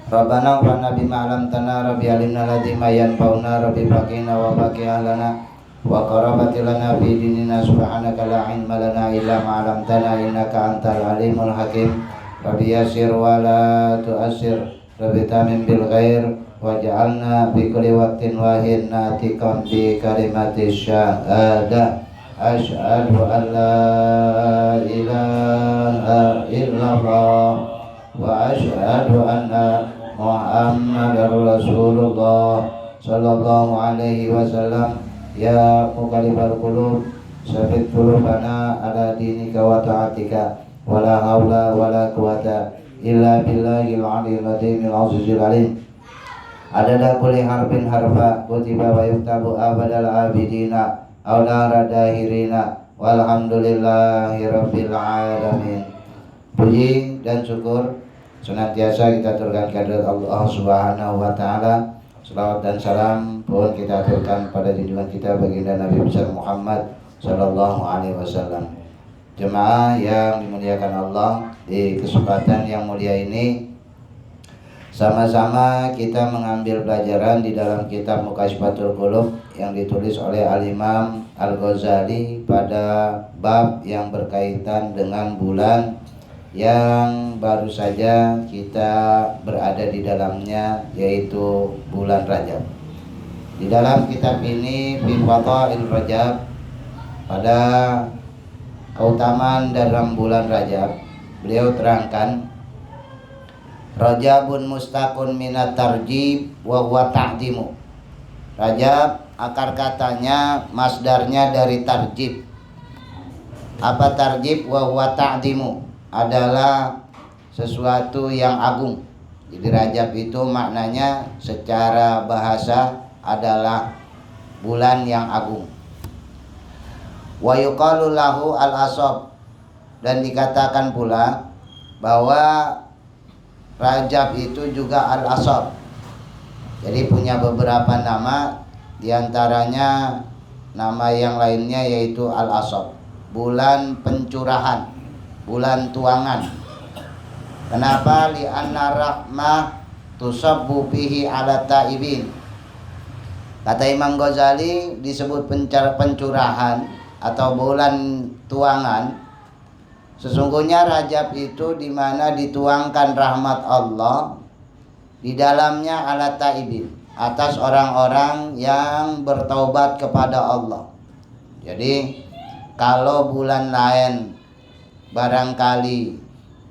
Rabbana anfa'na bima 'allamtana rabbi alimna ladzi ma yanfa'una rabbi faqina wa faqih ahlana wa qarabati lana fi dinina subhanaka la ilma lana illa ma 'allamtana innaka antal alimul hakim rabbi yassir wa la tu'assir rabbi tamim bil khair waj'alna bi kulli waqtin wa hinna tiqam bi kalimati syahadah asyhadu an la ilaha illallah wa asyhadu anna Muhammadar Rasulullah sallallahu alaihi wasallam. Ya muqallibal qulub tsabbit qulubana ala dinika wa ta'atika wala haula wala quwata illa billahil aliyyil azizil alim. Adada kulli harfin harfa kutiba wa yuktabu abadal abidina awla radahirina walhamdulillahi rabbil alamin. Puji dan syukur senantiasa kita aturkan kehadirat Allah Subhanahu wa taala. Selawat dan salam pun kita aturkan pada junjungan kita baginda Nabi besar Muhammad sallallahu alaihi wasallam. Jemaah yang dimuliakan Allah, di kesempatan yang mulia ini sama-sama kita mengambil pelajaran di dalam kitab Muqasyfatul Qulub yang ditulis oleh Al-Imam Al-Ghazali pada bab yang berkaitan dengan bulan yang baru saja kita berada di dalamnya, yaitu bulan Rajab. Di dalam kitab ini Fi Fadail Rajab, pada keutamaan dalam bulan Rajab, beliau terangkan Rajabun mustaqun minat tarjib wa huwa ta'dimu. Rajab akar katanya masdarnya dari tarjib. Apa tarjib? Wa huwa ta'dimu, adalah sesuatu yang agung. Jadi Rajab itu maknanya secara bahasa adalah bulan yang agung. Wa yuqalu lahu al-asab, dan dikatakan pula bahwa Rajab itu juga al-asab. Jadi punya beberapa nama, diantaranya nama yang lainnya yaitu al-asab, bulan pencurahan, bulan tuangan. Kenapa? Li'anna rahmah tusabbu bihi ala ta'ibin. Kata Imam Ghazali, disebut pencurahan atau bulan tuangan. Sesungguhnya Rajab itu dimana dituangkan rahmat Allah di dalamnya ala ta'ibin, atas orang-orang yang bertaubat kepada Allah. Jadi kalau bulan lain barangkali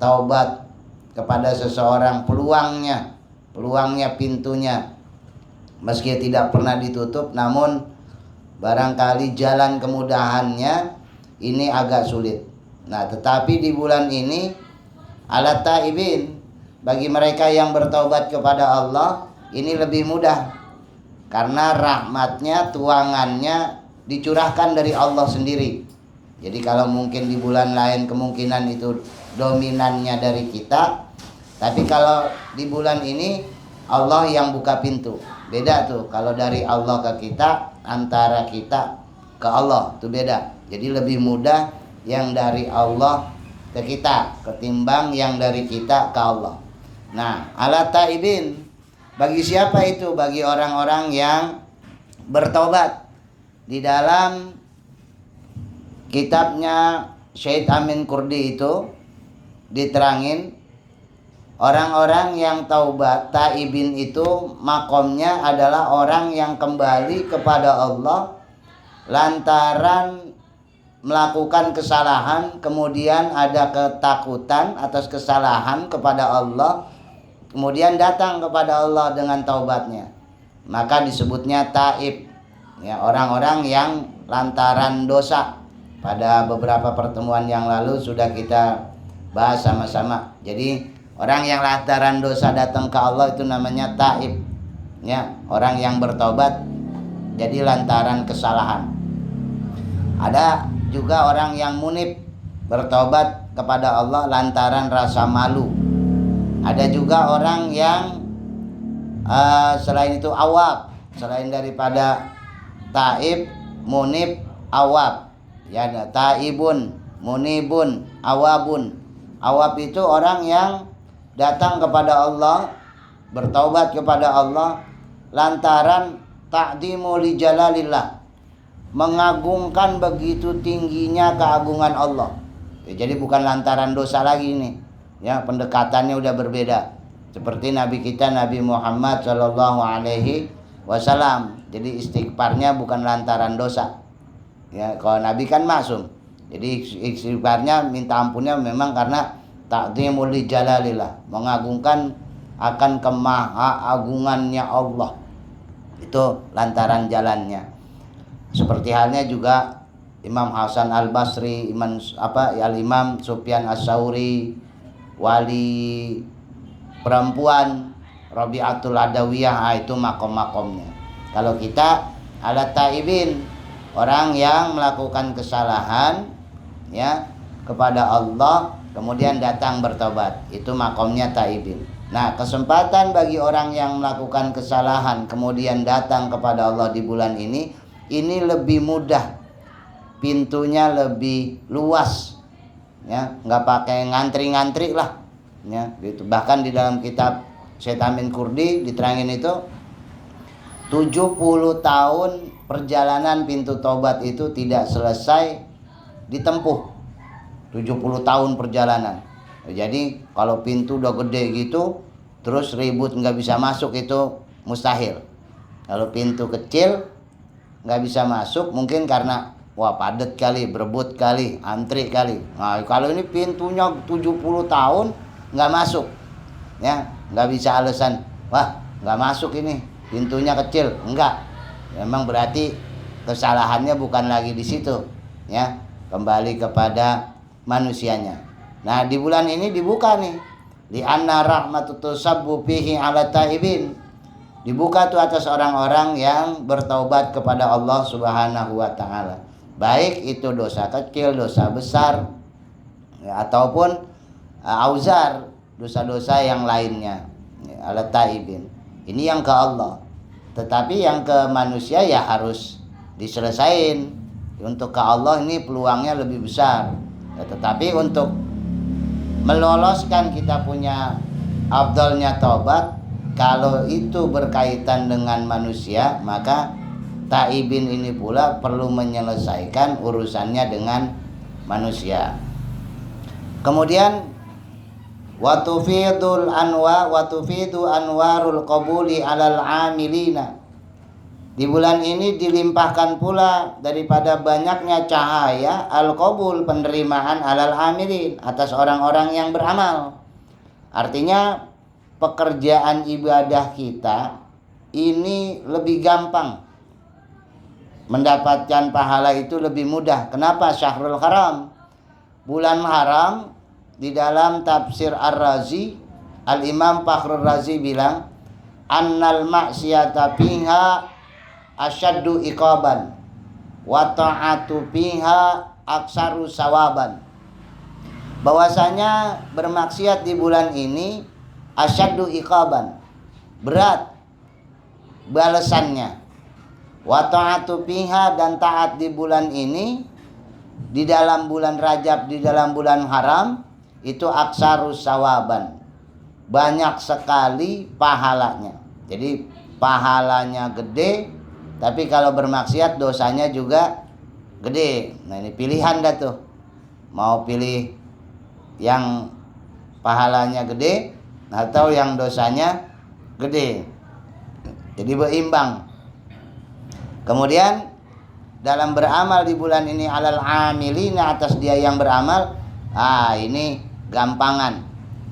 taubat kepada seseorang, peluangnya pintunya meski tidak pernah ditutup, namun barangkali jalan kemudahannya ini agak sulit. Nah, tetapi di bulan ini ala taibin, bagi mereka yang bertaubat kepada Allah ini lebih mudah, karena rahmatnya, tuangannya dicurahkan dari Allah sendiri. Jadi kalau mungkin di bulan lain kemungkinan itu dominannya dari kita, tapi kalau di bulan ini Allah yang buka pintu. Beda tuh kalau dari Allah ke kita, antara kita ke Allah itu beda. Jadi lebih mudah yang dari Allah ke kita ketimbang yang dari kita ke Allah. Nah, ala taibin, bagi siapa itu? Bagi orang-orang yang bertobat. Di dalam kitabnya Syed Amin Kurdi itu diterangin, orang-orang yang taubat, taibin itu makomnya adalah orang yang kembali kepada Allah lantaran melakukan kesalahan, kemudian ada ketakutan atas kesalahan kepada Allah, kemudian datang kepada Allah dengan taubatnya, maka disebutnya taib. Ya, orang-orang yang lantaran dosa. Pada beberapa pertemuan yang lalu sudah kita bahas sama-sama. Jadi orang yang lantaran dosa datang ke Allah itu namanya taib. Ya, orang yang bertobat jadi lantaran kesalahan. Ada juga orang yang munib, bertobat kepada Allah lantaran rasa malu. Ada juga orang yang selain itu awab, selain daripada taib, munib, awab. Ya, ada taibun, munibun, awabun. Awab itu orang yang datang kepada Allah bertaubat kepada Allah lantaran ta'dhimu li jalalillah, mengagungkan begitu tingginya keagungan Allah. Jadi bukan lantaran dosa lagi nih. Ya, pendekatannya udah berbeda. Seperti Nabi kita Nabi Muhammad Shallallahu Alaihi Wasallam. Jadi istighfarnya bukan lantaran dosa. Ya, kalau Nabi kan maksum. Jadi istighfarnya minta ampunnya memang karena ta'dhimul li jalalillah, mengagungkan akan kemahaagungannya Allah. Itu lantaran jalannya. Seperti halnya juga Imam Hasan Al-Basri, Al-Imam Sufyan As-Sauri, wali perempuan Rabi'atul Adawiyah, itu makom-makomnya. Kalau kita ala taibin, orang yang melakukan kesalahan ya kepada Allah kemudian datang bertobat, itu makomnya taibin. Nah, kesempatan bagi orang yang melakukan kesalahan kemudian datang kepada Allah di bulan ini lebih mudah, pintunya lebih luas, ya, nggak pakai ngantri-ngantri lah, ya, gitu. Bahkan di dalam kitab Syekh Amin Kurdi diterangin itu 70 tahun perjalanan pintu tobat itu tidak selesai ditempuh. 70 tahun perjalanan. Jadi kalau pintu udah gede gitu terus ribut nggak bisa masuk, itu mustahil. Kalau pintu kecil nggak bisa masuk mungkin karena wah padat kali, berebut kali, antri kali. Nah, kalau ini pintunya 70 tahun nggak masuk, ya, nggak bisa alasan wah nggak masuk ini pintunya kecil, enggak. Memang berarti kesalahannya bukan lagi di situ, ya, kembali kepada manusianya. Nah, di bulan ini dibuka nih, li anna rahmatut tusabbu fihi ala taibin, dibuka tuh atas orang-orang yang bertaubat kepada Allah Subhanahu wa taala, baik itu dosa kecil, dosa besar, ya, ataupun auzar, dosa-dosa yang lainnya, ya, ala taibin. Ini yang ke Allah. Tetapi yang ke manusia ya harus diselesain. Untuk ke Allah ini peluangnya lebih besar. Ya, tetapi untuk meloloskan kita punya afdalnya taubat, kalau itu berkaitan dengan manusia, maka taibin ini pula perlu menyelesaikan urusannya dengan manusia. Kemudian watufidu anwarul qabuli alal amilina, di bulan ini dilimpahkan pula daripada banyaknya cahaya al-qabul, penerimaan alal amilin, atas orang-orang yang beramal. Artinya pekerjaan ibadah kita ini lebih gampang, mendapatkan pahala itu lebih mudah. Kenapa? Syahrul Haram, bulan haram. Di dalam tafsir Ar-Razi, Al-Imam Fakhrul Razi bilang annal maksiyata fiha asyaddu iqaban wa ta'atu fiha aksaru sawaban, bahwasanya bermaksiat di bulan ini asyaddu iqaban, berat balasannya, wa ta'atu fiha, dan taat di bulan ini, di dalam bulan Rajab, di dalam bulan haram, itu aksarus sawaban, banyak sekali pahalanya. Jadi pahalanya gede, tapi kalau bermaksiat dosanya juga gede. Nah, ini pilihan dah tuh, mau pilih yang pahalanya gede atau yang dosanya gede. Jadi berimbang. Kemudian dalam beramal di bulan ini alal amilina, atas dia yang beramal, ini gampangan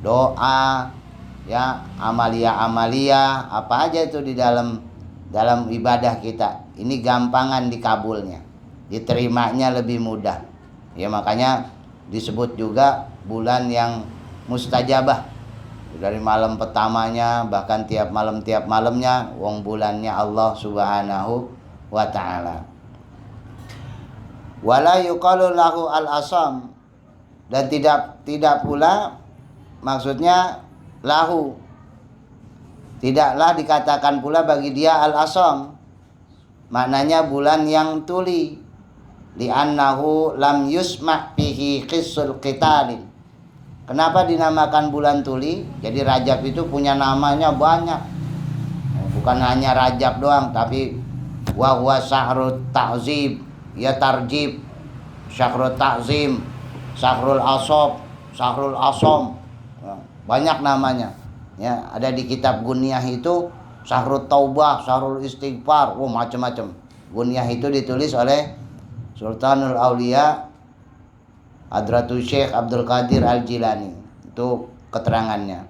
doa, ya, amalia apa aja itu di dalam ibadah kita, ini gampangan dikabulnya, diterimanya lebih mudah. Ya, makanya disebut juga bulan yang mustajabah. Dari malam pertamanya bahkan tiap malamnya wong bulannya Allah Subhanahu wa taala. Wala yuqalu lahu al-asam, dan tidak pula, maksudnya lahu, tidaklah dikatakan pula bagi dia al-asam, maknanya bulan yang tuli, li'annahu lam yusma' fihi qissul qitalin, Kenapa dinamakan bulan tuli? Jadi Rajab itu punya namanya banyak. Bukan hanya Rajab doang, tapi wa huwa syahrut ta'zib, ya tarjib, syahrut ta'zim, syahrul asob, syahrul asom. Banyak namanya. Ya, ada di kitab Gunyah itu syahrut taubah, syahrul istighfar, macam-macam. Gunyah itu ditulis oleh Sultanul Aulia Hadratus Syekh Abdul Qadir Al-Jilani. Itu keterangannya.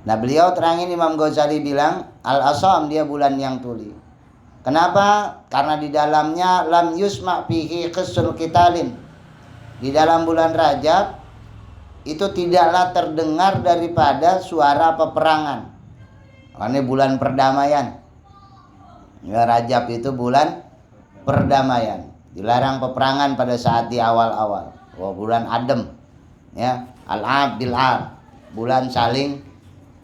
Nah, beliau terangin, Imam Ghazali bilang Al-Asam, dia bulan yang tuli. Kenapa? Karena di dalamnya lam yusma fihi qissul qitalin. Di dalam bulan Rajab itu tidaklah terdengar daripada suara peperangan. Ini bulan perdamaian. Ya, Rajab itu bulan perdamaian. Dilarang peperangan pada saat di awal-awal. Bulan adem. Ya, al-ab bil-ab. Bulan saling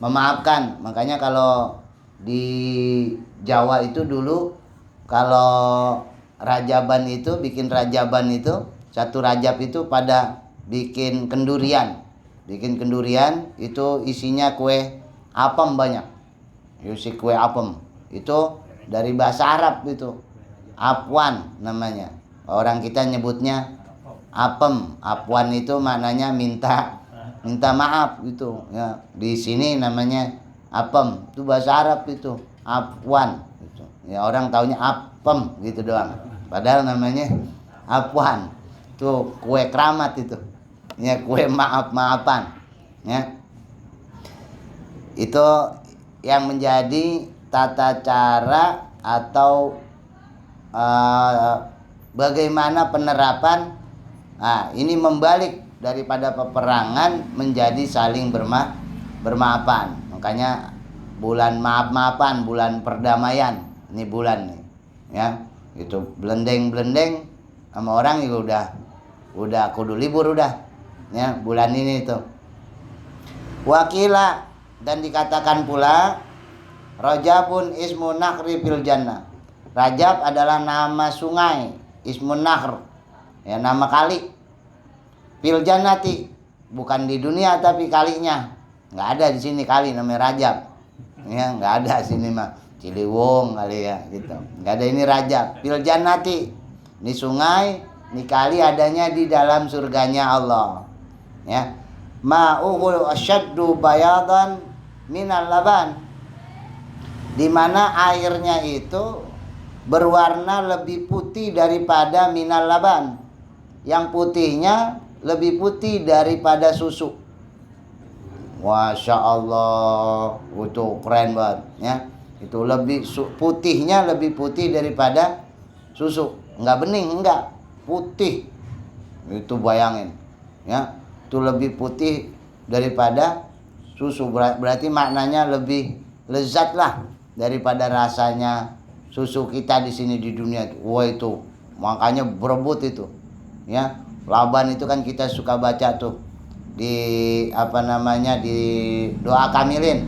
memaafkan. Makanya kalau di Jawa itu dulu kalau Rajaban itu, bikin Rajaban itu, satu Rajab itu pada bikin kendurian. Bikin kendurian itu isinya kue apem banyak. Isi kue apem. Itu dari bahasa Arab itu. Apwan namanya. Orang kita nyebutnya apem. Apwan itu maknanya minta maaf gitu ya. Di sini namanya apem, itu bahasa Arab itu, apwan gitu. Ya, orang taunya apem gitu doang. Padahal namanya apwan. Itu kue keramat itu. Ya, kue maaf-maafan. Ya. Itu yang menjadi tata cara atau bagaimana penerapan. Nah, ini membalik daripada peperangan menjadi saling bermaafan. Makanya bulan maaf-maafan, bulan perdamaian. Ini bulan nih. Ya, itu blendeng-blendeng sama orang juga udah kudu libur udah. Ya, bulan ini tuh. Wakila, dan dikatakan pula Rajabun ismun nahri fil jannah. Rajab adalah nama sungai, ismun nahr. Ya, nama kali. Fil jannati, bukan di dunia tapi kalinya. Nggak ada di sini kali namanya Rajab. Ya, nggak ada sini mah Ciliwung kali ya gitu. Nggak ada, ini Rajab. Fil jannati, ini sungai, ini kali adanya di dalam surganya Allah. Ya, ma'uhu asyaddu bayadan minal laban, di mana airnya itu berwarna lebih putih daripada minal laban, yang putihnya lebih putih daripada susu. Masya Allah, itu keren banget ya. Itu lebih putihnya lebih putih daripada susu. Enggak bening, enggak, putih. Itu bayangin ya, itu lebih putih daripada susu. Berarti maknanya lebih lezat lah daripada rasanya susu kita di sini di dunia. Wah, itu makanya berebut itu ya. Laban itu kan kita suka baca tuh di di doa kamilin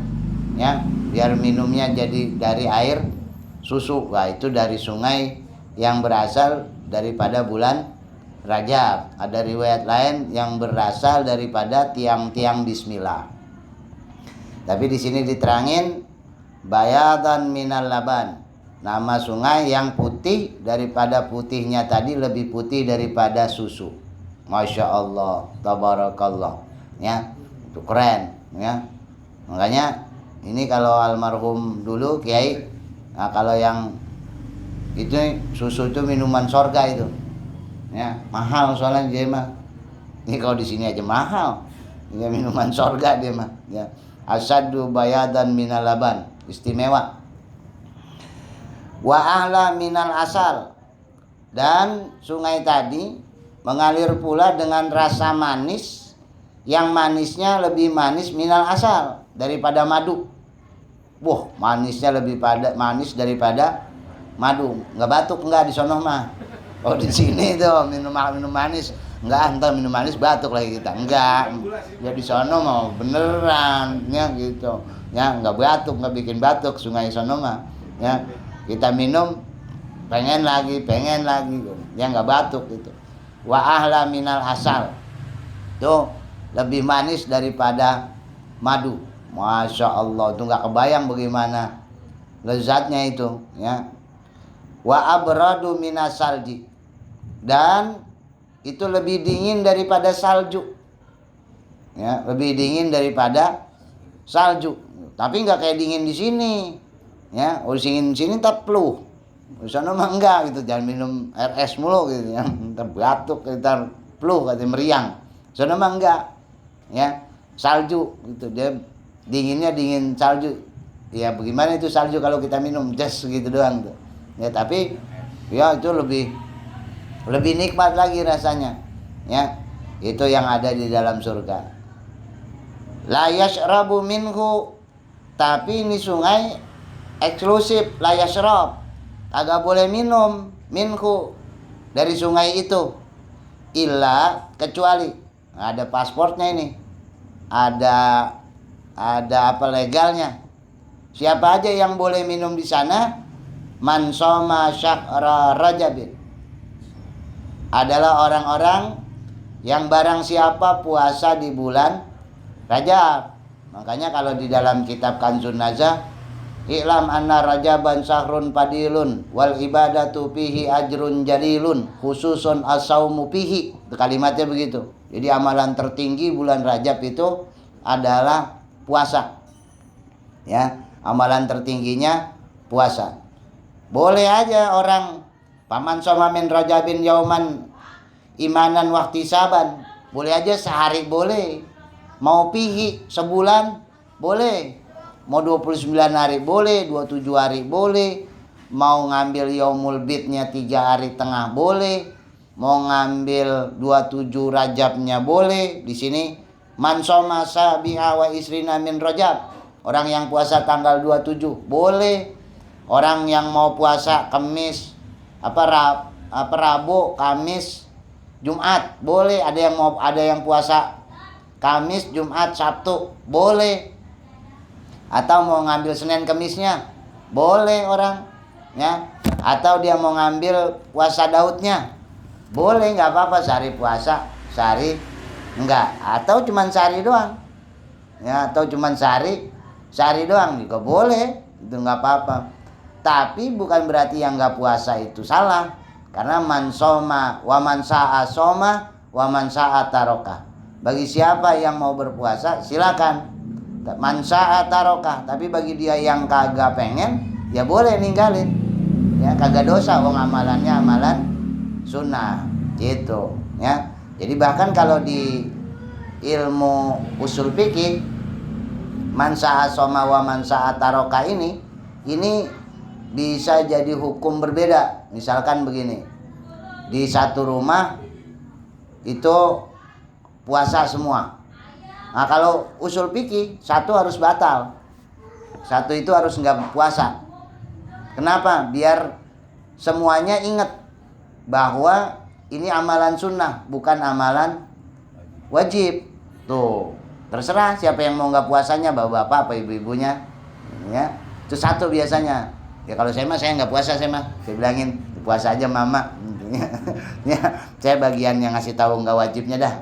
ya, biar minumnya jadi dari air susu. Wah, itu dari sungai yang berasal daripada bulan Rajab. Ada riwayat lain yang berasal daripada tiang-tiang bismillah. Tapi di sini diterangin bayadan minal laban, nama sungai yang putih daripada putihnya tadi, lebih putih daripada susu. Masya Allah, tabarakallah ya, itu keren ya. Makanya ini kalau almarhum dulu Kiai, nah kalau yang itu susu itu minuman sorga itu ya, mahal soalnya dia mah. Ini kalau di sini aja mahal ya, minuman sorga dia mah ya. Asaddu bayadan minal laban, istimewa. Wa ahla minal asal, dan sungai tadi mengalir pula dengan rasa manis, yang manisnya lebih manis minal asal, daripada madu. Wah, manisnya lebih manis daripada madu. Enggak batuk enggak di sono mah. Oh, di sini tuh minum manis enggak, entar minum manis batuk lagi kita. Enggak. Ya di sono mah beneran ya gitu. Ya, enggak batuk, enggak bikin batuk sungai sono mah. Ya, kita minum pengen lagi ya, enggak batuk gitu. Wa ahla minal asal. Tuh, lebih manis daripada madu. Masya Allah, itu nggak kebayang bagaimana lezatnya itu, ya. Wa abradu minas salji, dan itu lebih dingin daripada salju, ya, lebih dingin daripada salju. Tapi nggak kayak dingin di sini, ya. Oh, dingin di sini tak flu, di sana mah enggak gitu. Jangan minum air es mulu gitu, ya. Kita batuk, kita flu, kata meriang. Di sana mah enggak, ya. Salju gitu, dia dinginnya dingin salju. Ya bagaimana itu salju kalau kita minum just gitu doang tuh. Ya tapi ya itu lebih nikmat lagi rasanya, ya. Itu yang ada di dalam surga. La yashrabu minhu, tapi ini sungai eksklusif, la yashrab, agak boleh minum minhu, dari sungai itu, illa, kecuali ada pasportnya ini, ada apa legalnya. Siapa aja yang boleh minum di sana? Man shoma syahra rajabin, adalah orang-orang yang barang siapa puasa di bulan Rajab. Makanya kalau di dalam kitab Kanzun Nazah, i'lam anna rajaban syahrun padilun wal ibadatu fihi ajrun jalilun khususun as-saumu fihi. Kalimatnya begitu. Jadi amalan tertinggi bulan Rajab itu adalah puasa. Ya, amalan tertingginya puasa. Boleh aja orang paman soma min rajabin yauman imanan wahtisaban, boleh aja sehari boleh, mau pihi sebulan boleh, mau 29 hari boleh, 27 hari boleh, mau ngambil yaumul bidnya 3 hari tengah boleh, mau ngambil 27 Rajabnya boleh. Di sini man soma sabi'a wa isrina min Rajab, orang yang puasa tanggal 27 boleh. Orang yang mau puasa Kamis, Rabu, Kamis, Jumat boleh. Ada yang puasa Kamis, Jumat, Sabtu boleh. Atau mau ngambil Senin Kemisnya boleh orang, ya. Atau dia mau ngambil puasa Daudnya boleh, nggak apa-apa. Sehari puasa, sehari enggak. Atau cuman sehari doang, ya. Atau cuman sehari doang juga boleh, itu nggak apa-apa. Tapi bukan berarti yang nggak puasa itu salah, karena man soma wa man sa'a soma wa man sa'a taroka. Bagi siapa yang mau berpuasa silakan, man sa'a taroka. Tapi bagi dia yang kagak pengen, ya boleh ninggalin, ya, kagak dosa, wong amalannya amalan sunnah gitu, ya. Jadi bahkan kalau di ilmu usul fikih, man sa'a soma wa man sa'a taroka ini bisa jadi hukum berbeda. Misalkan begini, di satu rumah itu puasa semua. Nah kalau usul fikih, satu harus batal, satu itu harus nggak puasa. Kenapa? Biar semuanya ingat bahwa ini amalan sunnah, bukan amalan wajib. Tuh, terserah siapa yang mau nggak puasanya, bapak-bapak apa ibu-ibunya, ya. Itu satu biasanya. Ya kalau saya nggak puasa, saya bilangin puasa aja mama. Ya, saya bagian yang ngasih tahu nggak wajibnya dah.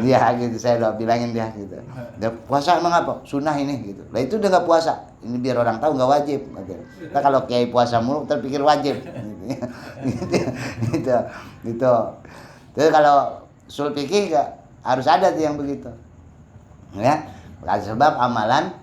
Ya gitu, saya udah bilangin dia gitu. Dia puasa emang apa? Sunnah ini gitu. Lah itu udah nggak puasa. Ini biar orang tahu nggak wajib. Gitu. Nah, kalau kiai puasa mulu terpikir wajib. Gitu. Terus kalau usul fikih harus ada tuh yang begitu. Ya, sebab amalan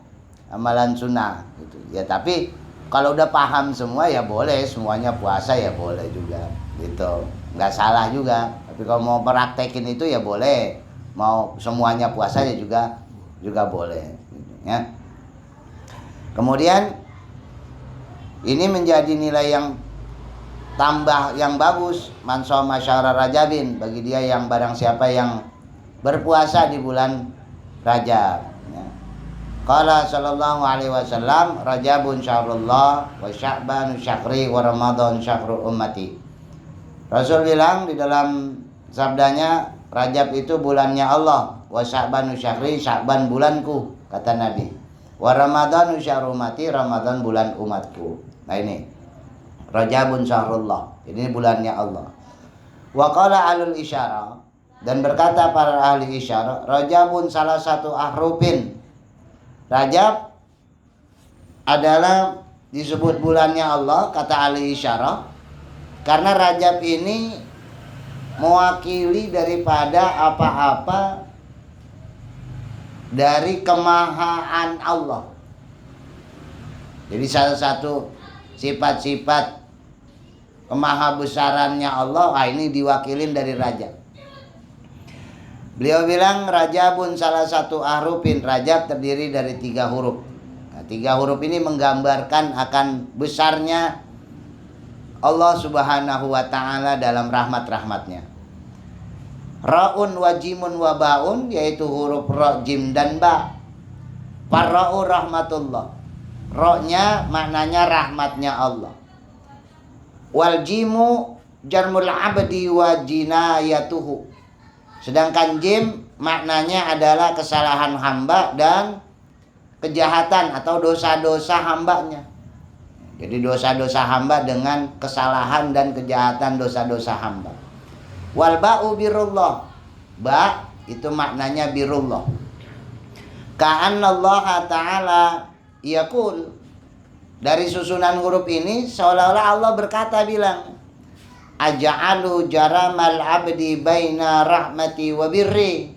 sunnah gitu. Ya tapi kalau udah paham semua ya boleh, semuanya puasa ya boleh juga gitu, nggak salah juga. Tapi kalau mau praktekin itu ya boleh, mau semuanya puasa ya juga boleh, ya. Kemudian ini menjadi nilai yang tambah yang bagus, man shoma syahra rajabin, bagi dia yang barang siapa yang berpuasa di bulan Rajab. Qala sallallahu alaihi wasallam, Rajabun syahrullah wa Sya'ban syahri wa Ramadan syahrul ummati. Rasul bilang di dalam sabdanya, Rajab itu bulannya Allah, wa Sya'ban syahri, Sya'ban bulanku, kata Nabi. Wa Ramadan syahrul ummati, Ramadan bulan umatku. Nah ini Rajabun syahrullah, ini bulannya Allah. Wa qala alul isyarah, Dan berkata para ahli isyarah, Rajabun salah satu ahrufin. Rajab adalah disebut bulannya Allah, kata ahli isyarah, karena Rajab ini mewakili daripada apa-apa dari kemahaan Allah. Jadi salah satu sifat-sifat kemahabesarannya Allah, ini diwakilin dari Rajab. Beliau bilang Rajabun salah satu ahrufin. Rajab terdiri dari 3 huruf. Nah, 3 huruf ini menggambarkan akan besarnya Allah subhanahu wa ta'ala dalam rahmat-rahmatnya. Ra'un wa jimun wa ba'un, yaitu huruf ra, jim dan ba. Parra'u rahmatullah. Ra-nya maknanya rahmatnya Allah. Wal jimu jarmul abdi wa jinayatuhu. Sedangkan jim maknanya adalah kesalahan hamba dan kejahatan atau dosa-dosa hambanya. Jadi dosa-dosa hamba dengan kesalahan dan kejahatan dosa-dosa hamba. Wal ba'u birullah. Ba itu maknanya birullah. Ka'annallaha ta'ala yaqul. Dari susunan huruf ini seolah-olah Allah berkata bilang, Aja'alu jaramal abdi baina rahmati wa birri.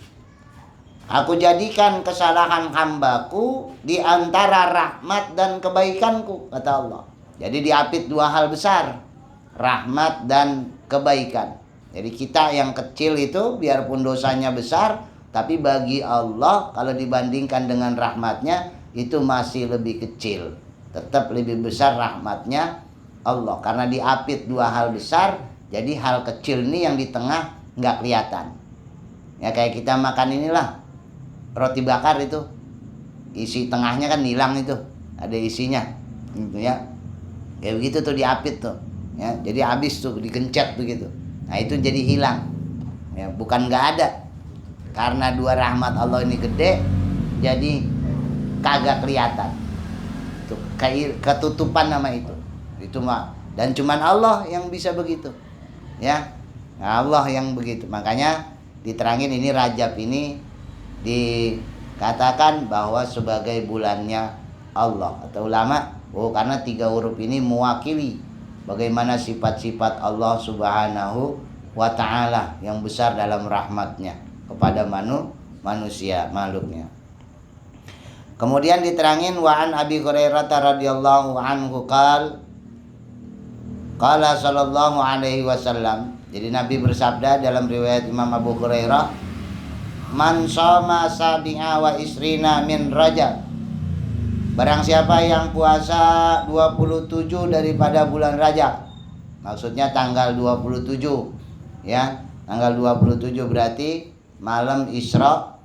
Aku jadikan kesalahan hambaku di antara rahmat dan kebaikanku, kata Allah. Jadi diapit 2 hal besar, rahmat dan kebaikan. Jadi kita yang kecil itu biarpun dosanya besar, tapi bagi Allah kalau dibandingkan dengan rahmatnya itu masih lebih kecil. Tetap lebih besar rahmatnya Allah. Karena diapit 2 hal besar, jadi hal kecil ini yang di tengah nggak kelihatan. Ya kayak kita makan inilah, roti bakar itu. Isi tengahnya kan hilang itu. Ada isinya. Gitu ya. Ya begitu tuh diapit tuh. Ya, jadi habis tuh dikencet begitu. Nah itu jadi hilang. Ya, bukan nggak ada. Karena 2 rahmat Allah ini gede, jadi kagak kelihatan. Tuh, ketutupan nama itu. Itu mah. Dan cuman Allah yang bisa begitu. Ya. Nah, Allah yang begitu. Makanya diterangin ini Rajab ini dikatakan bahwa sebagai bulannya Allah. Atau ulama, karena 3 huruf ini mewakili bagaimana sifat-sifat Allah subhanahu wa ta'ala yang besar dalam rahmatnya kepada manusia, makhluknya. Kemudian diterangin wa an Abi Hurairah radhiyallahu anhu qala sallallahu alaihi wasallam. Jadi Nabi bersabda dalam riwayat Imam Abu Hurairah, man shoma sabi'a wa isrina min Rajab. Barang siapa yang puasa 27 daripada bulan Rajab. Maksudnya tanggal 27. Ya, tanggal 27 berarti malam Isra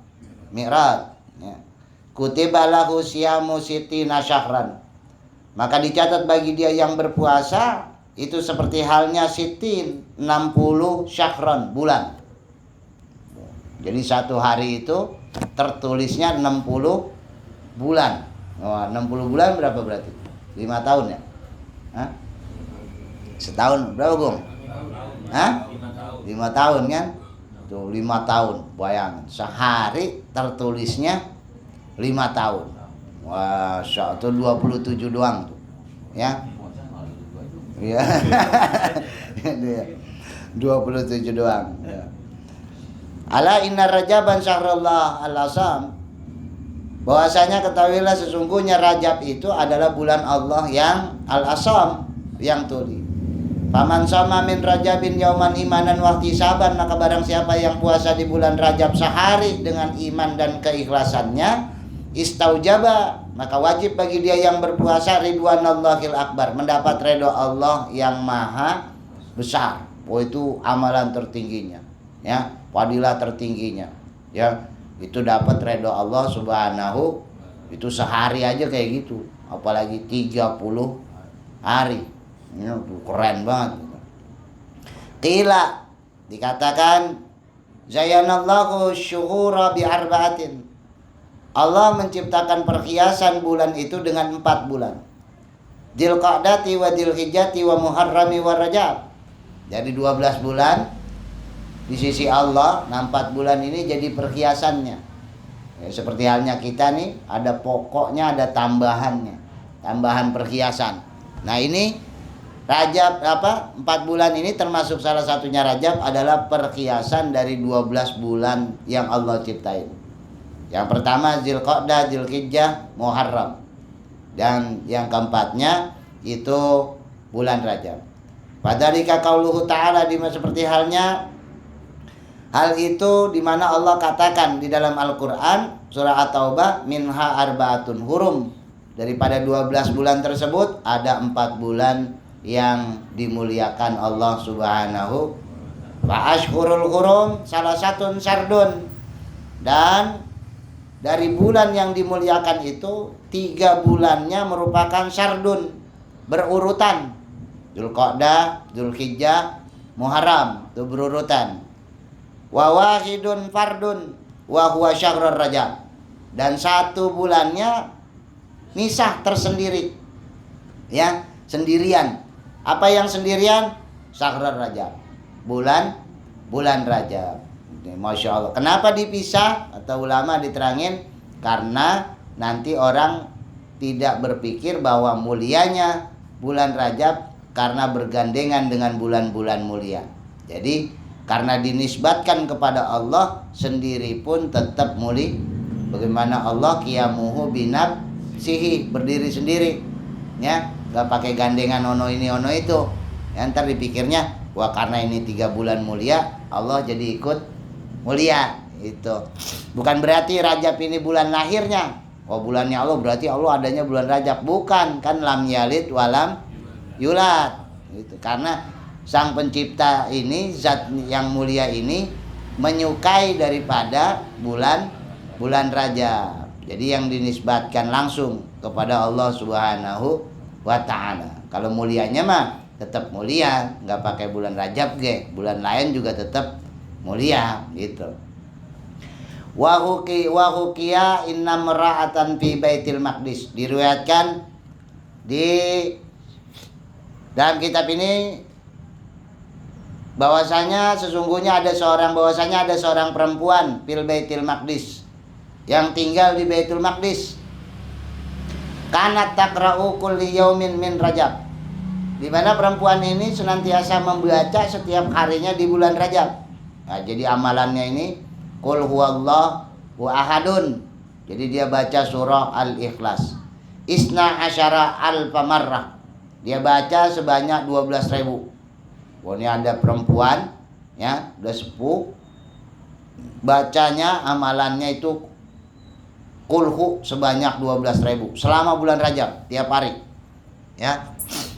Mi'raj. Ya. Kutiba lahu siyamu sitina syahran. Maka dicatat bagi dia yang berpuasa itu seperti halnya sitin 60 syahran bulan. Jadi 1 hari itu tertulisnya 60 bulan. Oh, 60 bulan berapa berarti? 5 tahun ya? Hah? Setahun berapa, Gong? Hah? 5 tahun kan? Tuh 5 tahun, bayangin. Sehari tertulisnya 5 tahun. Wah, itu 27 doang tuh. Ya. Iya. 27 doang. Ya. Ala inna rajaban syahrullah al-asam. Bahwasanya ketahuilah sesungguhnya Rajab itu adalah bulan Allah yang al-asam, yang tuli. Faman sama min Rajabin yauman imanan wa ihtisaban, maka barang siapa yang puasa di bulan Rajab sehari dengan iman dan keikhlasannya, istaujaba, maka wajib bagi dia yang berpuasa ridwanallahil akbar, mendapat ridho Allah yang maha besar. Itu amalan tertingginya, ya, fadilah tertingginya, ya. Itu dapat ridho Allah subhanahu, itu sehari aja kayak gitu, apalagi 30 hari. Ini keren banget. Qila, dikatakan zayanallahu syuhura bi'arba'atin. Allah menciptakan perhiasan bulan itu dengan 4 bulan. Dzulqa'dati wa Dzulhijjati wa Muharrami wa Rajab. Jadi 12 bulan di sisi Allah. Nah 4 bulan ini jadi perhiasannya ya, seperti halnya kita nih, ada pokoknya ada tambahannya, tambahan perhiasan. Nah ini Rajab 4 bulan ini termasuk salah satunya Rajab adalah perhiasan dari 12 bulan yang Allah ciptain. Yang pertama Dzulqa'dah, Dzulhijjah, Muharram. Dan yang keempatnya itu bulan Rajab. Padhalika qauluhu ta'ala, seperti halnya hal itu di mana Allah katakan di dalam Al-Qur'an surah At-Taubah, minha arba'atun hurum. Daripada 12 bulan tersebut ada 4 bulan yang dimuliakan Allah Subhanahu wa ashhurul hurum salah satun sardun. Dan dari bulan yang dimuliakan itu 3 bulannya merupakan sardun, berurutan. Dzulqa'dah, Dzulhijjah, Muharram, itu berurutan. Wa wahidun fardun wa huwa syahrul Rajab. Dan 1 bulannya misah tersendiri. Ya, sendirian. Apa yang sendirian? Syahrul Rajab. Bulan Rajab. Masya Allah. Kenapa dipisah? Atau ulama diterangin karena nanti orang tidak berpikir bahwa mulianya bulan Rajab karena bergandengan dengan bulan-bulan mulia. Jadi karena dinisbatkan kepada Allah sendiri pun tetap mulia. Bagaimana Allah qiyamuhu binafsihi, berdiri sendiri, ya, nggak pakai gandengan ono ini ono itu. Ya, ntar dipikirnya wah karena ini 3 bulan mulia Allah jadi ikut mulia. Itu bukan berarti Rajab ini bulan lahirnya. Oh bulannya Allah berarti Allah adanya bulan Rajab. Bukan, kan lam yalid walam yulad. Itu karena sang pencipta ini, zat yang mulia ini menyukai daripada bulan Rajab. Jadi yang dinisbatkan langsung kepada Allah Subhanahu wa ta'ala. Kalau mulianya mah tetap mulia, nggak pakai bulan Rajab ge. Bulan lain juga tetap mulia gitu. Wa hukiya inna mara'atan fi Baitil Maqdis. Diriwayatkan di dalam kitab ini bahwasanya sesungguhnya ada seorang perempuan fil Baitil Maqdis yang tinggal di Baitul Maqdis. Kanat taqra'u kulli yaumin min Rajab. Di mana perempuan ini senantiasa membaca setiap harinya di bulan Rajab. Nah, jadi amalannya ini Qul huwallahu ahadun. Jadi dia baca surah Al-Ikhlas. Isna asyara alfa marrah. Dia baca sebanyak 12.000. Wah, ini ada perempuan ya, udah sepuh. Bacanya amalannya itu kulhu sebanyak 12.000 selama bulan Rajab tiap hari. Ya.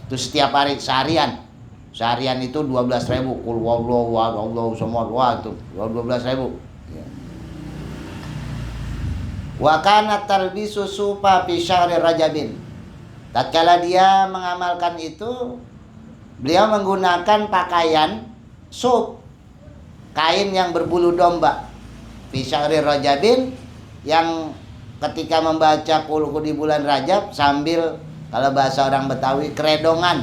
Itu setiap hari seharian. Seharian itu 12.000. Qul huwallahu ahad, Allahu samad. Wah, itu 12.000. Wa kana talbisu sufa fi syahri Rajabin. Tatkala dia mengamalkan itu, beliau menggunakan pakaian suf, kain yang berbulu domba. Fi syahri Rajabin, yang ketika membaca kulhu di bulan Rajab sambil, kalau bahasa orang Betawi, keredongan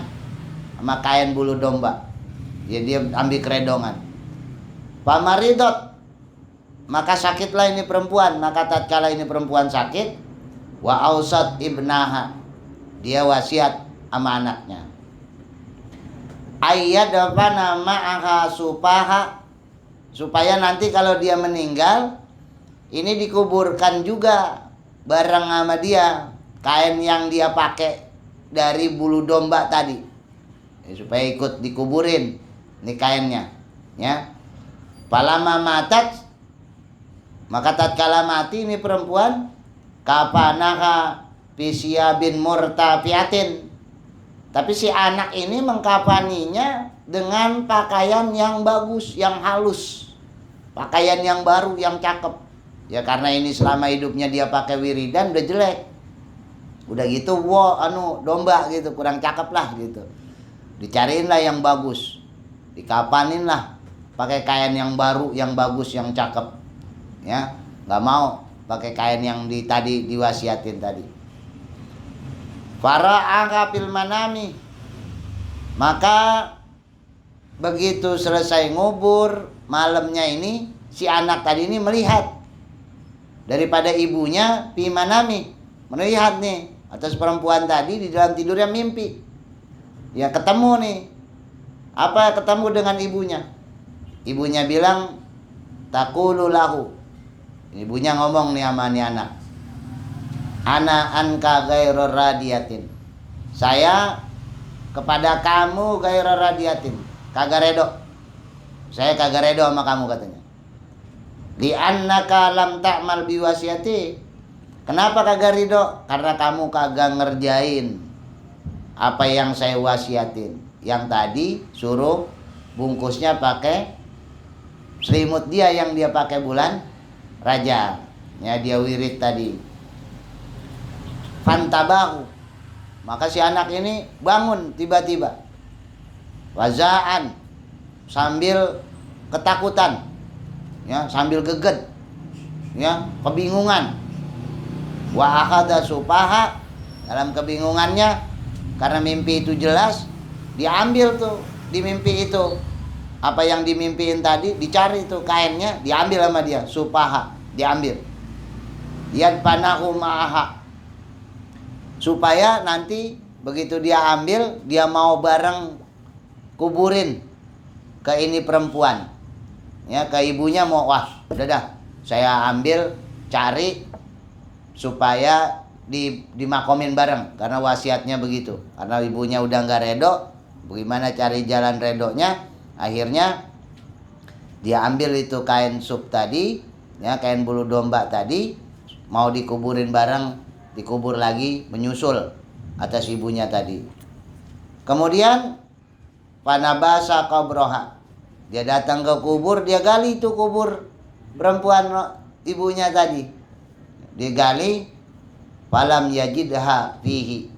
sama kain bulu domba. Jadi dia ambil keredongan. Pamaridot, maka sakitlah ini perempuan. Maka tatkala ini perempuan sakit, wa ausat ibnaha, dia wasiat sama anaknya, ayyadfana ma'aha supaha, supaya nanti kalau dia meninggal ini dikuburkan juga bareng sama dia kain yang dia pakai dari bulu domba tadi, ya, supaya ikut dikuburin ini kainnya, ya. Palama matat, maka tatkala mati ini perempuan, kafanaha fisya bin murtafiatin, tapi si anak ini mengkafaninya dengan pakaian yang bagus, yang halus, pakaian yang baru, yang cakep. Ya karena ini selama hidupnya dia pakai wiridan udah jelek, udah gitu domba gitu, kurang cakep lah gitu. Dicariin lah yang bagus, dikapanin lah pakai kain yang baru, yang bagus, yang cakep. Ya, nggak mau pakai kain yang tadi diwasiatin tadi. Fara'aha fil manami, maka begitu selesai ngubur malamnya ini, si anak tadi ini melihat daripada ibunya pimanami, melihat nih atas perempuan tadi di dalam tidurnya mimpi. Ya ketemu nih. Apa ketemu dengan ibunya? Ibunya bilang taqulu lahu. Ibunya ngomong nih sama nih anak. Ana anka ghairu radiyatin. Saya kepada kamu ghairu radiyatin. Kagak redo. Saya kagak redo sama kamu katanya. Li annaka lam ta'mal biwasiyati. Kenapa kagak ridho? Karena kamu kagak ngerjain apa yang saya wasiatin. Yang tadi suruh bungkusnya pakai selimut dia yang dia pakai bulan Rajab. Ya dia wirid tadi. Fantabahu. Maka si anak ini bangun tiba-tiba. Wazaan sambil ketakutan. Ya, sambil geget. Ya, kebingungan. Wa akhadha supaha, dalam kebingungannya karena mimpi itu jelas, diambil tuh di mimpi itu apa yang dimimpiin tadi, dicari tuh kainnya, diambil sama dia, supaha, diambil. Yad panahu ma'aha, supaya nanti begitu dia ambil, dia mau bareng kuburin ke ini perempuan. Ya, ke ibunya mau, wah udah dah saya ambil, cari supaya dimakomin bareng, karena wasiatnya begitu. Karena ibunya udah nggak redo, bagaimana cari jalan redonya? Akhirnya dia ambil itu kain sup tadi, ya kain bulu domba tadi, mau dikuburin bareng, dikubur lagi, menyusul atas ibunya tadi. Kemudian panabasa qabroha, dia datang ke kubur, dia gali itu kubur perempuan ibunya tadi. Digali, falam yajidha fihi.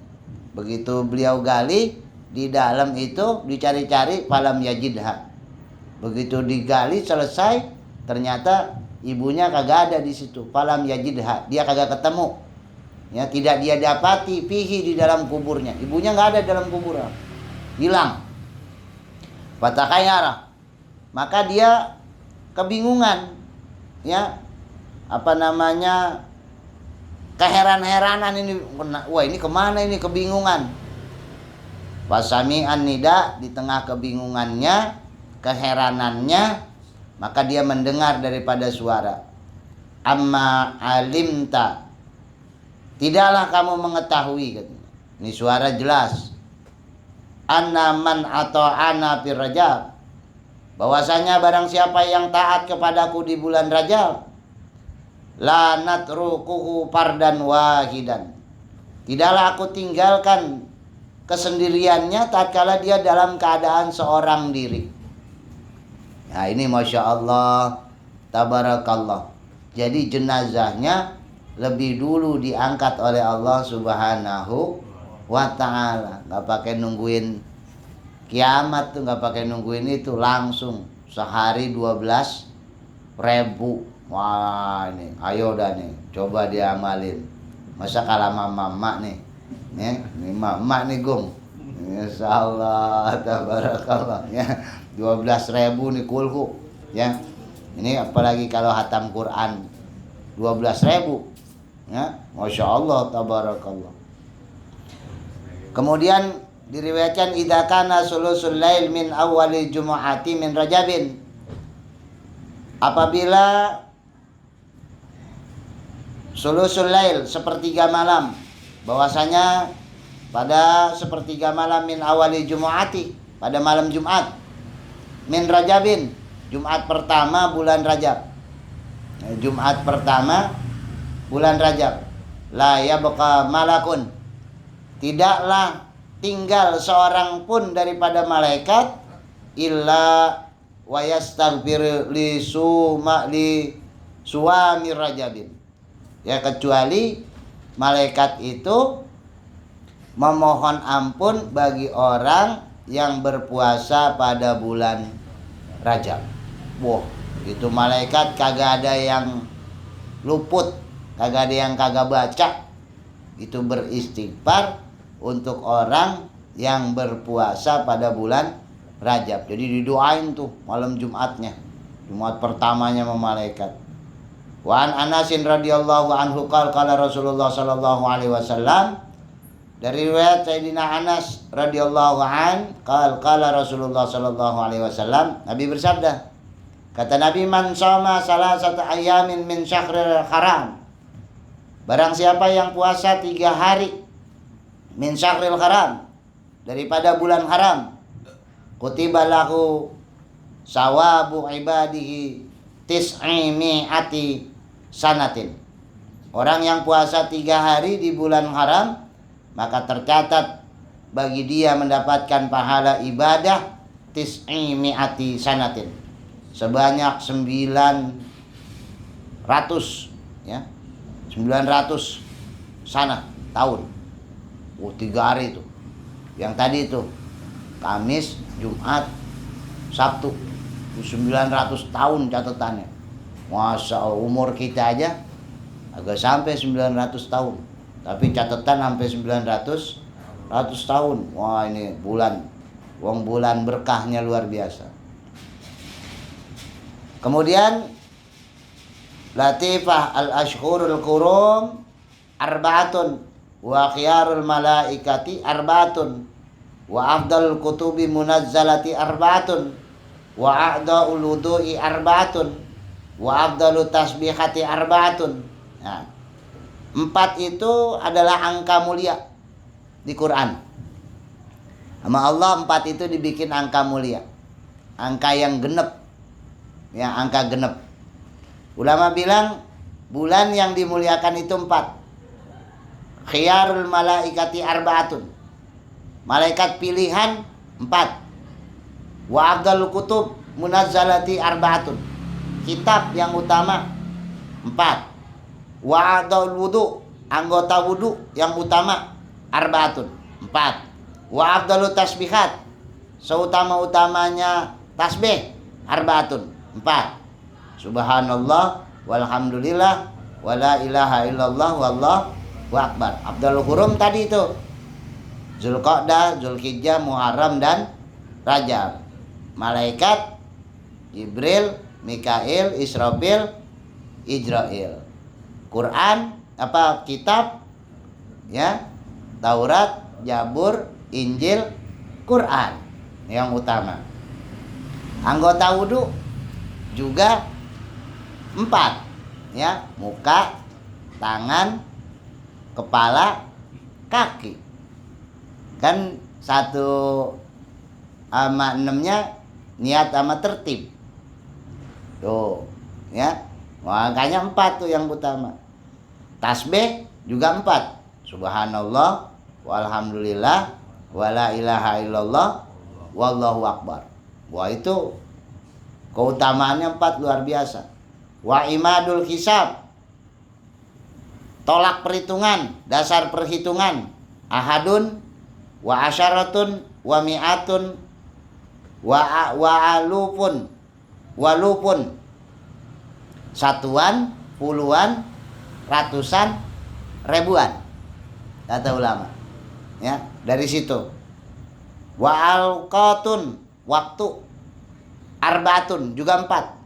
Begitu beliau gali, di dalam itu dicari-cari, falam yajidha. Begitu digali selesai, ternyata ibunya kagak ada di situ. Falam yajidha, dia kagak ketemu. Ya, tidak dia dapati fihi di dalam kuburnya. Ibunya nggak ada dalam kuburan, hilang. Fatakayara, maka dia kebingungan, ya apa namanya, keheran-heranan ini, wah ini kemana ini, kebingungan. Wasami'an nida, di tengah kebingungannya, keheranannya, maka dia mendengar daripada suara. Amma alimta, tidaklah kamu mengetahui, katanya. Ini suara jelas. Anna man ata'ana fir Rajab, bahwasanya barang siapa yang taat kepadaku di bulan Rajab, la natrukuhu fardan wahidan, tidaklah aku tinggalkan kesendiriannya tatkala dia dalam keadaan seorang diri. Nah ini Masya Allah, tabarakallah. Jadi jenazahnya lebih dulu diangkat oleh Allah Subhanahu wa ta'ala. Gak pakai nungguin kiamat tuh, gak pakai nungguin itu, langsung sehari 12.000. Wah ini, ayo dah nih, coba diamalin. Masa kalah mama nih, ya, ini mama nih Gum. Insyaallah, tabarakallah, ya. 12.000 nih kulhu, ya. Ini apalagi kalau hatam Quran 12.000, ya, Masya Allah, tabarakallah. Kemudian diriwayatkan idza kana sulusul lail min awwali jumu'ati min Rajabin, apabila sulusul lail, sepertiga malam, bahwasanya pada sepertiga malam min awali jumu'ati, pada malam Jumat, min Rajabin, Jumat pertama bulan Rajab. Jumat pertama bulan Rajab. La yabqa malakun, tidaklah tinggal seorang pun daripada malaikat, illa wa yastaghfir li suami Rajabin, ya, kecuali malaikat itu memohon ampun bagi orang yang berpuasa pada bulan Rajab. Wah, itu malaikat kagak ada yang luput, kagak ada yang kagak baca. Itu beristighfar untuk orang yang berpuasa pada bulan Rajab. Jadi didoain tuh malam Jumatnya, Jumat pertamanya sama malaikat. Wa an Anasin radhiyallahu anhu qala Rasulullah sallallahu alaihi wasallam, dari riwayat Sayyidina Anas radhiyallahu an qala Rasulullah sallallahu alaihi wasallam, Nabi bersabda, kata Nabi, man shoma salasata ayamin min syahril haram, barang siapa yang puasa 3 hari min syahril haram, daripada bulan haram, kutiba lahu sawabu ibadihi tis'i mi'ati sanatin. Orang yang puasa 3 hari di bulan haram, maka tercatat bagi dia mendapatkan pahala ibadah tis'i mi'ati sanatin, sebanyak 900 ya. 900 sana tahun. 3 hari itu. Yang tadi itu Kamis, Jumat, Sabtu, 900 tahun catatannya. Masa umur kita aja agak sampai 900 tahun, tapi catatan sampai 900 tahun. Wah, ini bulan berkahnya luar biasa. Kemudian latifah al-ashhurul qurum arba'atun wa khiyarul malaikati arba'atun wa afdalul kutubi munazzalati arba'atun wa a'daul wudu'i arba'atun wa afdalut tasbihati arba'atun. Nah, 4 itu adalah angka mulia di Quran. Sama Allah 4 itu dibikin angka mulia, angka yang genep, ya, angka genep. Ulama bilang bulan yang dimuliakan itu 4. Khiyarul malaikati arba'atun, malaikat pilihan 4. Wa afdalul kutub munazzalati arba'atun, kitab yang utama 4. Wa a'daul wudu, anggota wudu yang utama arba'atun 4. Wa afdalut tasbihat, seutama-utamanya tasbih arba'atun 4. Subhanallah walhamdulillah wala ilaha illallah wallahu akbar. Afdalul hurum tadi itu Zulqa'dah, Zulhijjah, Muharram dan Rajab. Malaikat Jibril, Mikail, Israfil, Ijrail. Quran kitab ya, Taurat, Zabur, Injil, Quran yang utama. Anggota wudu juga 4 ya, muka, tangan, kepala, kaki. Kan 1 sama 6-nya niat sama tertib. Tuh ya, makanya 4 tuh yang utama. Tasbih juga 4. Subhanallah walhamdulillah wala ilaha illallah wallahu akbar. Wah, itu keutamaannya 4 luar biasa. Wa imadul hisab, tolak perhitungan, dasar perhitungan. Ahadun wa asyaratun wa mi'atun wa alufun walupun, satuan, puluhan, ratusan, ribuan, kata ulama ya. Dari situ wa alqatun, waktu arbaatun juga 4.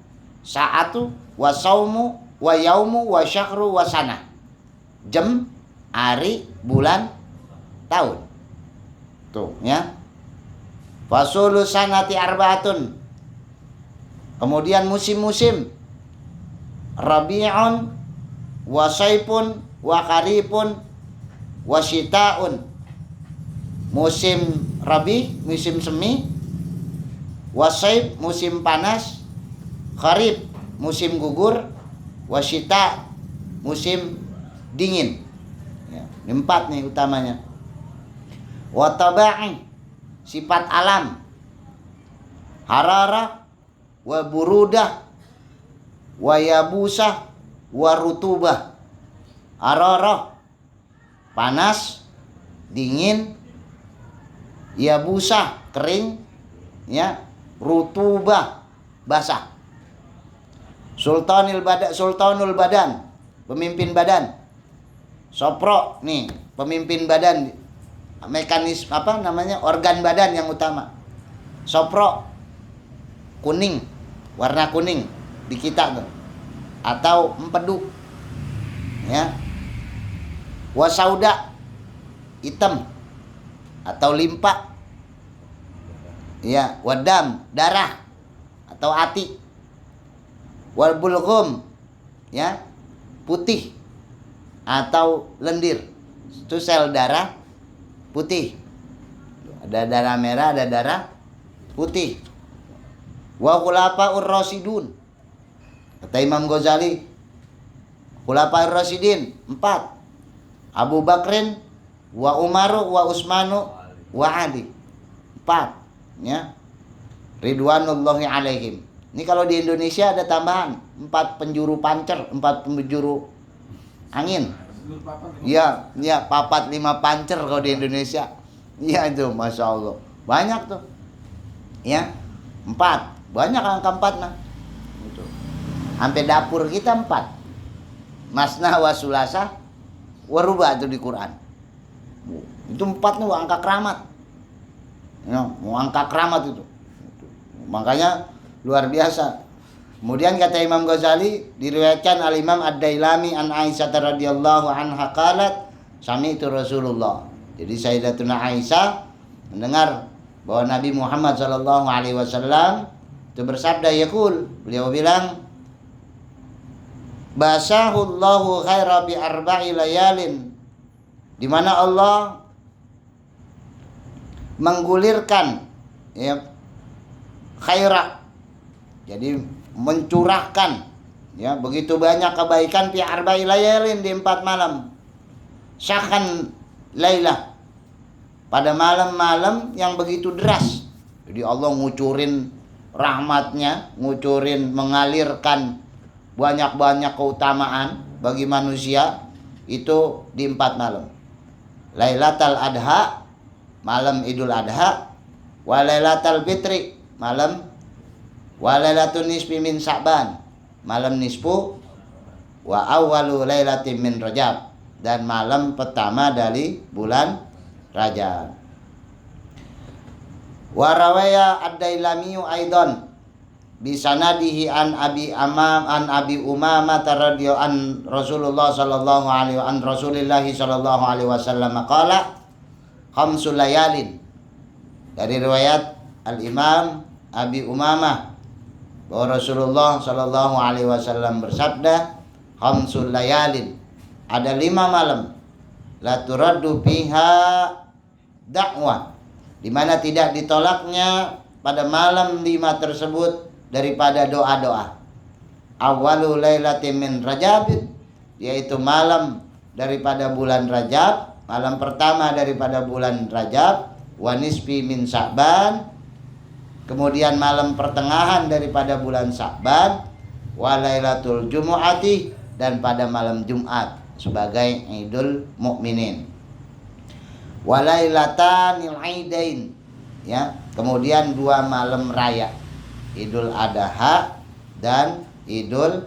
Saatu wa saumu wa yaumu wa syahru wa sana, jam, hari, bulan, tahun. Tuh ya. Fasulu sanati arbaatun. Kemudian musim-musim, Rabi'un wa saifun wa kharifun wa syita'un. Musim Rabi, musim semi, wa saif, musim panas, kharif, musim gugur, wa syita, musim dingin. Ya, 4 nih utamanya. Wa taba'i, sifat alam, hararah wa burudah wa yabusah wa rutubah. Hararah panas, dingin, yabusah kering ya, rutubah basah. Sultanul badan, pemimpin badan. Sopro nih, pemimpin badan, mekanisme organ badan yang utama. Sopro kuning, warna kuning di kita tuh. Atau empedu. Ya. Wasauda hitam atau limpa. Ya, wadam darah atau ati. Wal bulghum ya, putih atau lendir. Itu sel darah putih. Ada darah merah, ada darah putih. Wa khulafaur rasyidun. Kata Imam Ghazali, khulafaur rasyidin 4. Abu Bakrin wa Umaru wa Utsmanu wa Ali. 4 ya. Ridwanullahi alaihim. Ini kalau di Indonesia ada tambahan 4 penjuru pancer, 4 penjuru angin. Iya, iya, 4 5 pancer kalau di Indonesia. Iya itu, masya Allah, banyak tuh. Ya, 4, banyak angka 4 nah. Gitu. Sampai dapur kita 4. Masna wa sulasa waruba itu di Quran. Itu 4 nih angka keramat. Ya, mau angka keramat itu. Makanya luar biasa. Kemudian kata Imam Ghazali, diriwayatkan al-Imam Ad-Dailami an Aisyah radhiyallahu anha qalat sami'tu Rasulullah. Jadi Sayyidatuna Aisyah mendengar bahwa Nabi Muhammad sallallahu alaihi wasallam itu bersabda, yaqul, beliau bilang, basahullahu khaira bi arba'i layalin, di mana Allah menggulirkan ya khaira, jadi mencurahkan ya begitu banyak kebaikan fi arba'i layalin, di 4 malam. Syahkan lailah, pada malam-malam yang begitu deras. Jadi Allah ngucurin rahmatnya, ngucurin, mengalirkan banyak-banyak keutamaan bagi manusia itu di 4 malam. Lailatul Adha, malam Idul Adha, wa Lailatul Fitri, malam, wa Lailatul Nisfi min Sa'ban, malam nisfu, wa awwalu lailatin min Rajab, dan malam pertama dari bulan Rajab. Wa rawaya ad-Dailami aidan bi sanadihi an Abi Umamah radhiyallahu an Rasulullah sallallahu alaihi wa an Rasulillah sallallahu alaihi wasallam qala khamsul layalin. Dari riwayat al-Imam Abi Umamah bahwa Rasulullah sallallahu alaihi wasallam bersabda, khamsul layalin, ada 5 malam, la turaddu fiha dakwah, di mana tidak ditolaknya pada malam 5 tersebut daripada doa-doa. Awwalu lailatin min Rajab, yaitu malam daripada bulan Rajab, malam pertama daripada bulan Rajab, wa nisfi min Sa'ban, kemudian malam pertengahan daripada bulan Sa'ban, wa lailatul jumu'ati, dan pada malam Jumat sebagai Idul Mukminin. Walailatanil Aidain, ya, kemudian 2 malam raya, Idul Adha dan Idul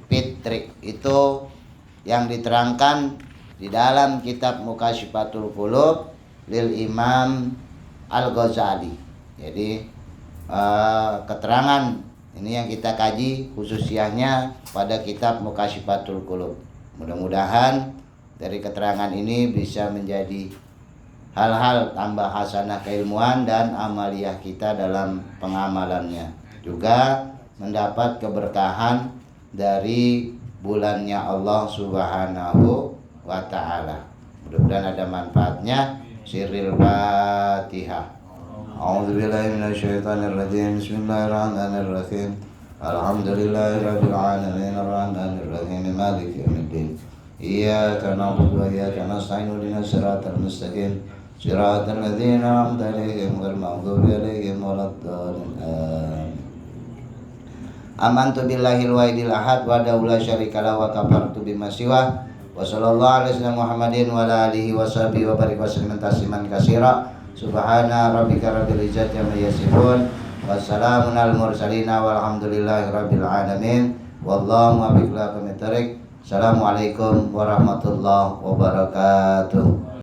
Fitri. Itu yang diterangkan di dalam kitab Mukashifatul Qulub lil Imam Al-Ghazali. Jadi keterangan ini yang kita kaji khususnya pada kitab Mukashifatul Qulub. Mudah-mudahan dari keterangan ini bisa menjadi hal-hal tambah hasanah keilmuan dan amaliyah kita dalam pengamalannya. Juga mendapat keberkahan dari bulannya Allah Subhanahu wa ta'ala. Mudah-mudahan ada manfaatnya. Sirril Fatihah. A'udzubillahi minasyaitonirrajim. Bismillahirrahmanirrahim. Alhamdulillahirabbil alamin arrahmanir rahim maliki yaumiddin. Iyyaka na'budu wa iyyaka nasta'in ihdinas siratal mustaqim siratal ladzina an'amta 'alaihim ghairil maghdubi 'alaihim waladdallin. Amantu billahil wahidil ahad wa la syarika lahu wa kafartu bima siwa. Wa sallallahu alaihi wasallam Muhammadin wa ala alihi wa sahbihi wa barik wa sallam tasliman katsira. Subhana rabbika rabbil izzati amma yasifun. Wassalamun al mursalin walhamdulillahi rabbil alamin. Wallahu muwaffiq ila aqwamit thoriq. Assalamualaikum warahmatullahi wabarakatuh.